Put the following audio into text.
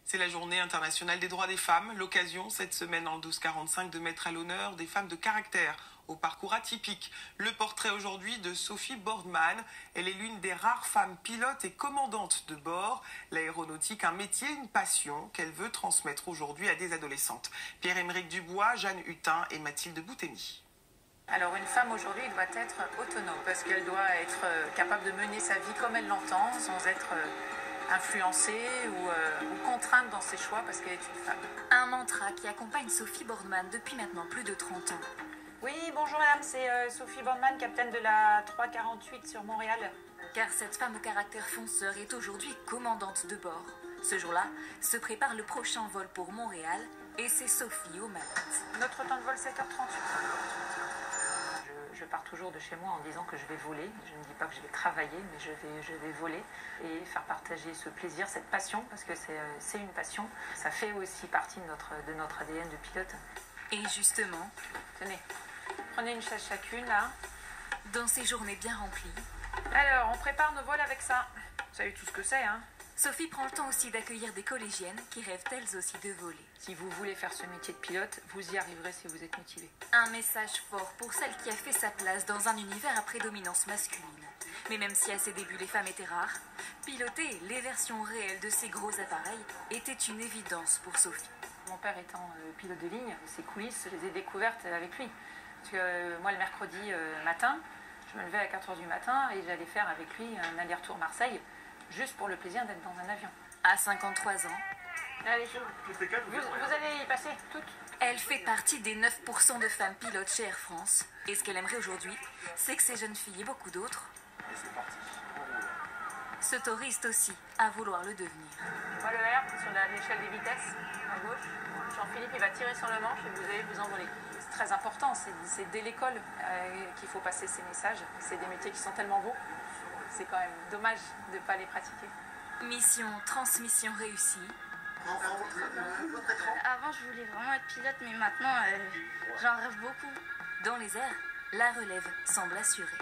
C'est la journée internationale des droits des femmes. L'occasion, cette semaine en 1245, de mettre à l'honneur des femmes de caractère, au parcours atypique. Le portrait aujourd'hui de Sophie Boardman. Elle est l'une des rares femmes pilotes et commandantes de bord. L'aéronautique, un métier, une passion qu'elle veut transmettre aujourd'hui à des adolescentes. Pierre-Emerick Dubois, Jeanne Hutin et Mathilde Boutemi. Alors une femme aujourd'hui doit être autonome parce qu'elle doit être capable de mener sa vie comme elle l'entend, sans être influencée ou contrainte dans ses choix parce qu'elle est une femme. Un mantra qui accompagne Sophie Boardman depuis maintenant plus de 30 ans. Oui, bonjour madame, c'est Sophie Boardman, capitaine de la 348 sur Montréal. Car cette femme au caractère fonceur est aujourd'hui commandante de bord. Ce jour-là, se prépare le prochain vol pour Montréal et c'est Sophie aux manettes. Notre temps de vol 7h38. Je pars toujours de chez moi en disant que je vais voler. Je ne dis pas que je vais travailler, mais je vais voler et faire partager ce plaisir, cette passion, parce que c'est une passion. Ça fait aussi partie de notre ADN de pilote. Et justement, tenez, prenez une chaise chacune là. Dans ces journées bien remplies. Alors, on prépare nos vols avec ça. Vous savez tout ce que c'est, hein? Sophie prend le temps aussi d'accueillir des collégiennes qui rêvent elles aussi de voler. Si vous voulez faire ce métier de pilote, vous y arriverez si vous êtes motivé. Un message fort pour celle qui a fait sa place dans un univers à prédominance masculine. Mais même si à ses débuts les femmes étaient rares, piloter les versions réelles de ces gros appareils était une évidence pour Sophie. Mon père étant pilote de ligne, ses coulisses, je les ai découvertes avec lui. Parce que moi, le mercredi matin, je me levais à 4h du matin et j'allais faire avec lui un aller-retour Marseille, juste pour le plaisir d'être dans un avion. À 53 ans, allez, vous allez y passer toutes. Elle fait partie des 9% de femmes pilotes chez Air France. Et ce qu'elle aimerait aujourd'hui, c'est que ces jeunes filles et beaucoup d'autres s'autorisent aussi à vouloir le devenir. Moi, le R, sur l'échelle des vitesses, à gauche. Jean-Philippe, il va tirer sur le manche et vous allez vous envoler. C'est très important, c'est dès l'école qu'il faut passer ces messages. C'est des métiers qui sont tellement beaux. C'est quand même dommage de ne pas les pratiquer. Mission, transmission réussie. Avant, je voulais vraiment être pilote, mais maintenant, j'en rêve beaucoup. Dans les airs, la relève semble assurée.